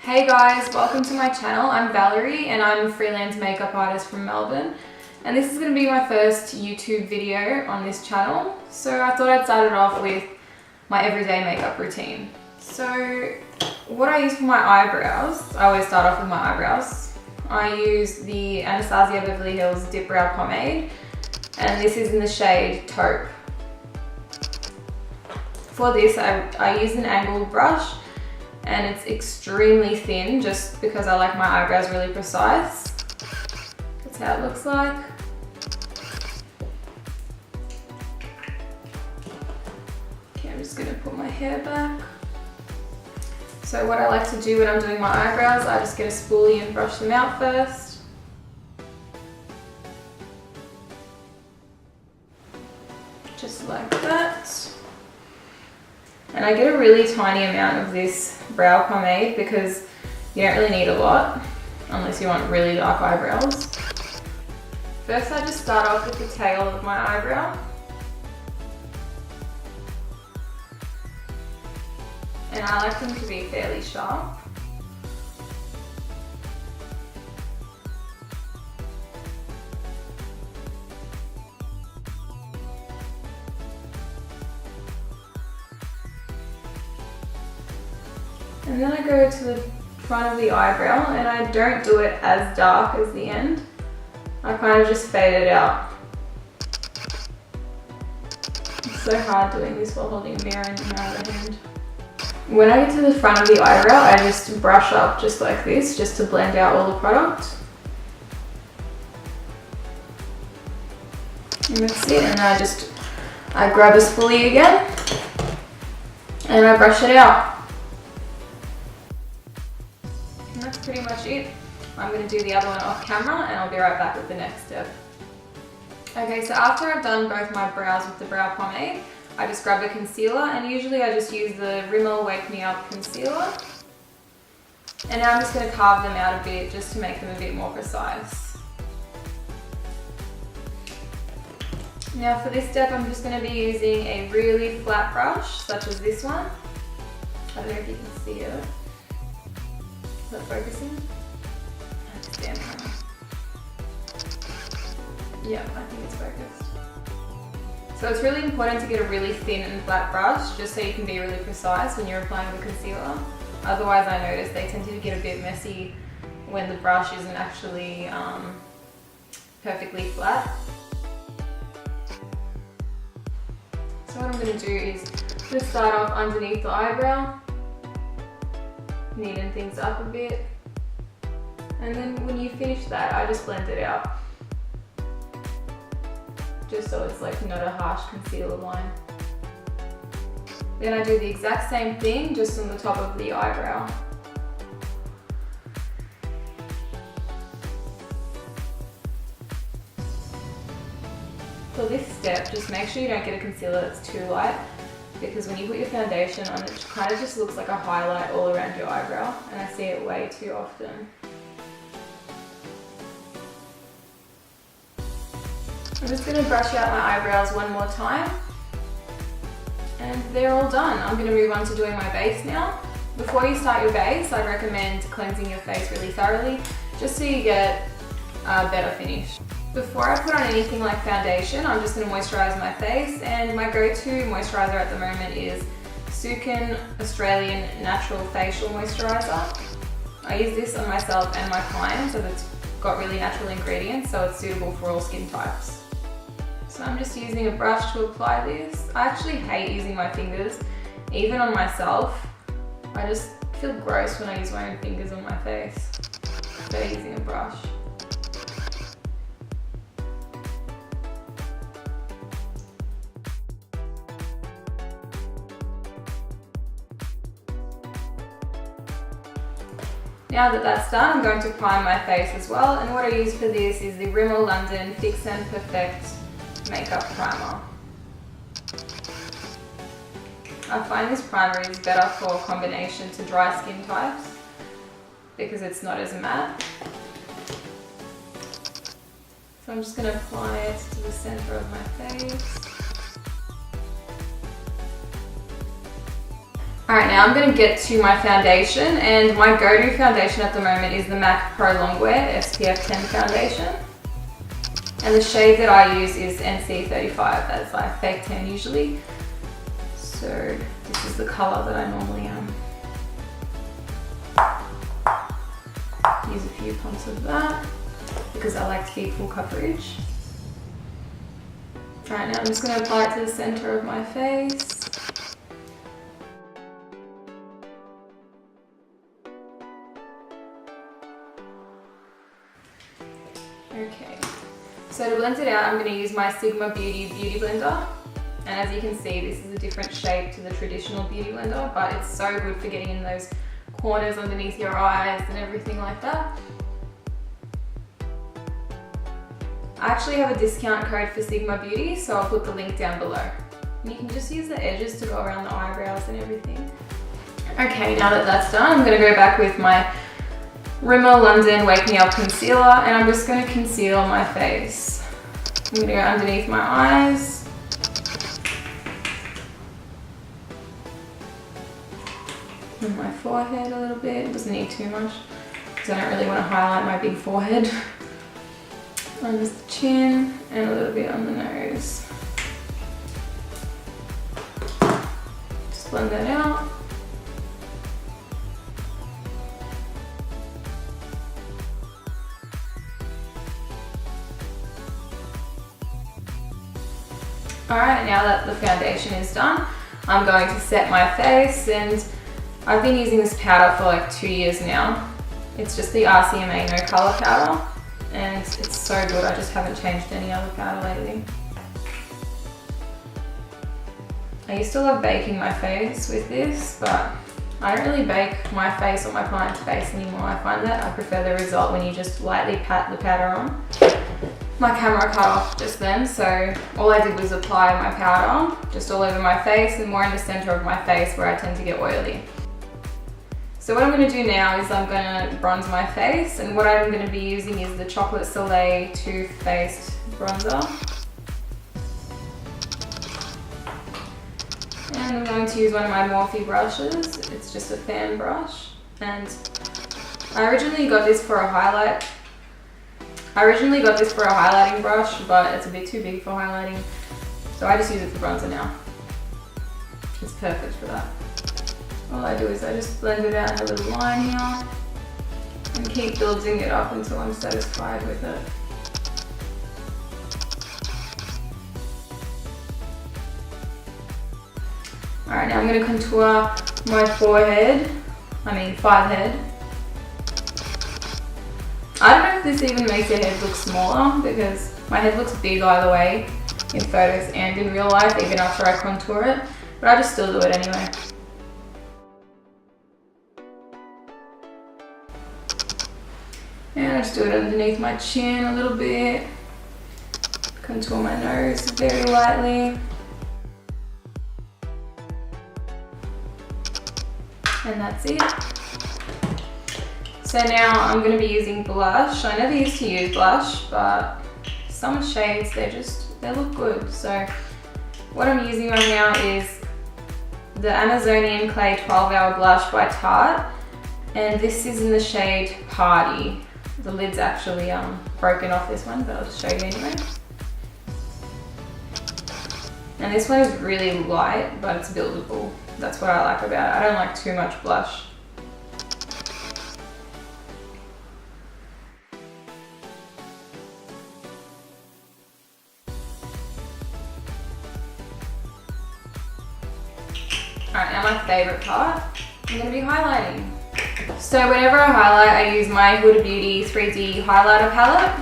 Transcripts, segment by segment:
Hey guys, welcome to my channel. I'm Valerie and I'm a freelance makeup artist from Melbourne. And this is going to be my first YouTube video on this channel. So I thought I'd start it off with my everyday makeup routine. So what I use for my eyebrows, I always start off with my eyebrows. I use the Anastasia Beverly Hills Dip Brow Pomade and this is in the shade Taupe. For this I use an angled brush. And it's extremely thin just because I like my eyebrows really precise. That's how it looks like. Okay, I'm just gonna put my hair back. So what I like to do when I'm doing my eyebrows, I just get a spoolie and brush them out first. Just like that. And I get a really tiny amount of this brow pomade because you don't really need a lot unless you want really dark eyebrows. First I just start off with the tail of my eyebrow. And I like them to be fairly sharp. And then I go to the front of the eyebrow and I don't do it as dark as the end. I kind of just fade it out. It's so hard doing this while holding a mirror in my other hand. When I get to the front of the eyebrow, I just brush up just like this, just to blend out all the product. And that's it, and I grab a spoolie again and I brush it out. And that's pretty much it. I'm going to do the other one off camera and I'll be right back with the next step. Okay, so after I've done both my brows with the brow pomade, I just grab a concealer and usually I just use the Rimmel Wake Me Up concealer. And now I'm just going to carve them out a bit just to make them a bit more precise. Now for this step I'm just going to be using a really flat brush such as this one. I don't know if you can see it. Is that focusing? Damn. Yeah, I think it's focused. So it's really important to get a really thin and flat brush just so you can be really precise when you're applying the concealer. Otherwise I notice they tend to get a bit messy when the brush isn't actually perfectly flat. So what I'm going to do is just start off underneath the eyebrow. Neaten things up a bit, and then when you finish that I just blend it out just so it's like not a harsh concealer line. Then I do the exact same thing just on the top of the eyebrow. For this step, just make sure you don't get a concealer that's too light, because when you put your foundation on, it kind of just looks like a highlight all around your eyebrow, and I see it way too often. I'm just going to brush out my eyebrows one more time, and they're all done. I'm going to move on to doing my base now. Before you start your base, I recommend cleansing your face really thoroughly, just so you get a better finish. Before I put on anything like foundation, I'm just going to moisturise my face, and my go-to moisturiser at the moment is Sukin Australian Natural Facial Moisturiser. I use this on myself and my clients as it's got really natural ingredients, so it's suitable for all skin types. So I'm just using a brush to apply this. I actually hate using my fingers, even on myself. I just feel gross when I use my own fingers on my face. Better using a brush. Now that that's done, I'm going to prime my face as well, and what I use for this is the Rimmel London Fix and Perfect Makeup Primer. I find this primer is better for combination to dry skin types because it's not as matte. So I'm just going to apply it to the center of my face. Alright, now I'm going to get to my foundation, and my go-to foundation at the moment is the MAC Pro Longwear SPF 10 foundation. And the shade that I use is NC35, that's like fake tan usually. So this is the colour that I normally use a few pumps of that because I like to keep full coverage. Alright, now I'm just going to apply it to the centre of my face. Okay, so to blend it out, I'm going to use my Sigma Beauty Blender. And as you can see, this is a different shape to the traditional beauty blender, but it's so good for getting in those corners underneath your eyes and everything like that. I actually have a discount code for Sigma Beauty, so I'll put the link down below. And you can just use the edges to go around the eyebrows and everything. Okay, now that that's done, I'm going to go back with my Rimmel London Wake Me Up Concealer, and I'm just going to conceal my face. I'm going to go underneath my eyes. And my forehead a little bit, doesn't need too much because I don't really want to highlight my big forehead. On the chin and a little bit on the nose. Just blend that out. Alright, now that the foundation is done, I'm going to set my face, and I've been using this powder for like 2 years now. It's just the RCMA No Colour powder, and it's so good. I just haven't changed any other powder lately. I used to love baking my face with this, but I don't really bake my face or my client's face anymore. I find that I prefer the result when you just lightly pat the powder on. My camera cut off just then, so all I did was apply my powder just all over my face and more in the center of my face where I tend to get oily. So what I'm going to do now is I'm going to bronze my face, and what I'm going to be using is the Chocolate Soleil Too Faced bronzer. And I'm going to use one of my Morphe brushes. It's just a fan brush, and I originally got this for a highlighting brush, but it's a bit too big for highlighting, so I just use it for bronzer now. It's perfect for that. All I do is I just blend it out in a little line here and keep building it up until I'm satisfied with it. Alright, now I'm going to contour my forehead I don't know if this even makes your head look smaller, because my head looks big either way in photos and in real life, even after I contour it, but I just still do it anyway. And I just do it underneath my chin a little bit, contour my nose very lightly. And that's it. So now I'm going to be using blush. I never used to use blush, but some shades, they look good. So what I'm using right now is the Amazonian Clay 12-Hour Blush by Tarte, and this is in the shade Party. The lid's actually broken off this one, but I'll just show you anyway. And this one is really light, but it's buildable. That's what I like about it. I don't like too much blush. Alright, now my favourite part, I'm going to be highlighting. So whenever I highlight, I use my Huda Beauty 3D highlighter palette.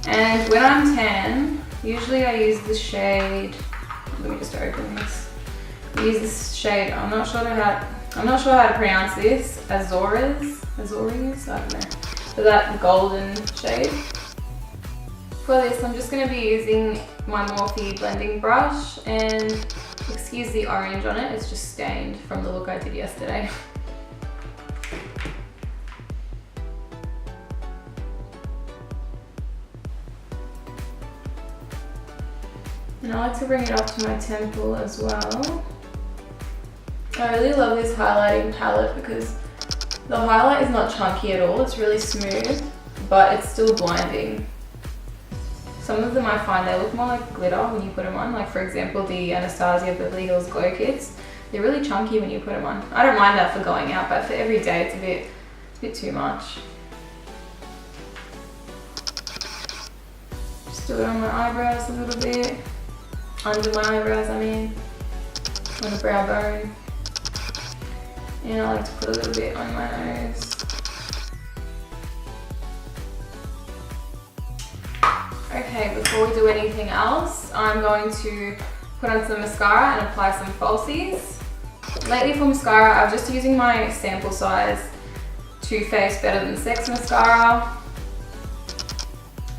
And when I'm tan, usually I use the shade, let me just open this. I use this shade, I'm not sure how to pronounce this, Azores, I don't know, for that golden shade. For this, I'm just going to be using my Morphe blending brush, and excuse the orange on it, it's just stained from the look I did yesterday. And I like to bring it up to my temple as well. I really love this highlighting palette because the highlight is not chunky at all, it's really smooth, but it's still blinding. Some of them I find they look more like glitter when you put them on, like for example the Anastasia Beverly Hills Glow Kits. They're really chunky when you put them on. I don't mind that for going out, but for every day it's a bit too much. Just do it on my eyebrows a little bit. Under my eyebrows, I mean. On the brow bone. And I like to put a little bit on my nose. Okay, before we do anything else, I'm going to put on some mascara and apply some falsies. Lately for mascara, I'm just using my sample size Too Faced Better Than Sex mascara.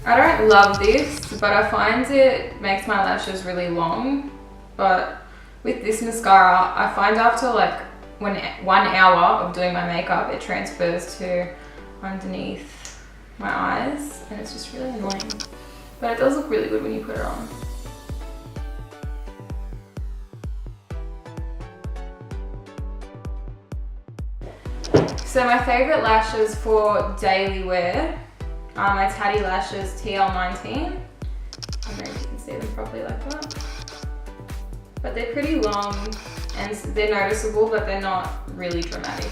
I don't love this, but I find it makes my lashes really long. But with this mascara, I find after like 1 hour of doing my makeup, it transfers to underneath my eyes, and it's just really annoying. But it does look really good when you put it on. So my favourite lashes for daily wear are my Tatty Lashes TL19. I don't know if you can see them properly like that. But they're pretty long and they're noticeable, but they're not really dramatic.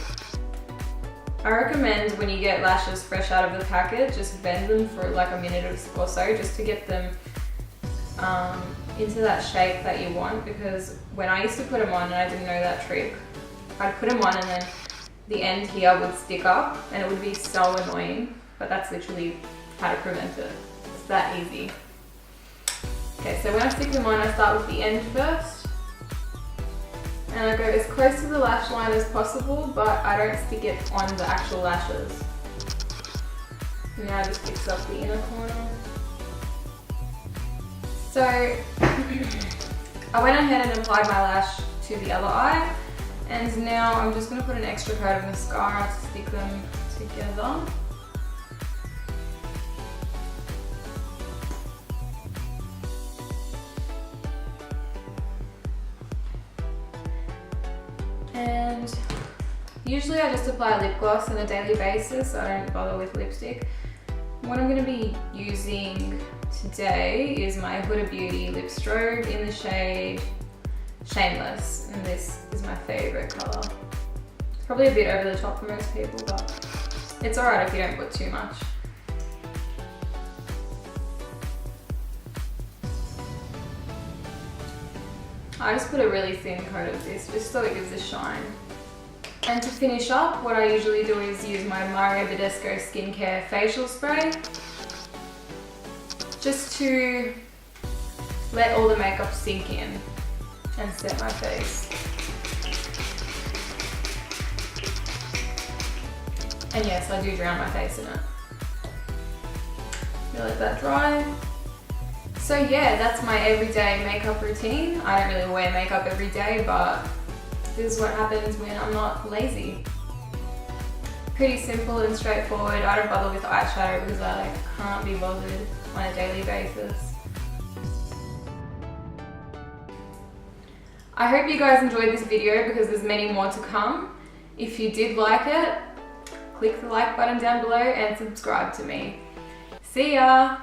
I recommend when you get lashes fresh out of the packet, just bend them for like a minute or so just to get them into that shape that you want, because when I used to put them on and I didn't know that trick, I'd put them on and then the end here would stick up and it would be so annoying, but that's literally how to prevent it. It's that easy. Okay, so when I stick them on, I start with the end first. And I go as close to the lash line as possible, but I don't stick it on the actual lashes. Now I just fix up the inner corner. So I went ahead and applied my lash to the other eye, and now I'm just going to put an extra coat of mascara to stick them together. And usually I just apply lip gloss on a daily basis, so I don't bother with lipstick. What I'm going to be using today is my Huda Beauty Lip Strobe in the shade Shameless, and this is my favourite colour. It's probably a bit over the top for most people, but it's alright if you don't put too much. I just put a really thin coat of this just so it gives a shine. And to finish up, what I usually do is use my Mario Badescu Skincare Facial Spray just to let all the makeup sink in and set my face. And yes, I do drown my face in it. You let that dry. So yeah, that's my everyday makeup routine. I don't really wear makeup every day, but this is what happens when I'm not lazy. Pretty simple and straightforward. I don't bother with eyeshadow because I can't be bothered on a daily basis. I hope you guys enjoyed this video because there's many more to come. If you did like it, click the like button down below and subscribe to me. See ya!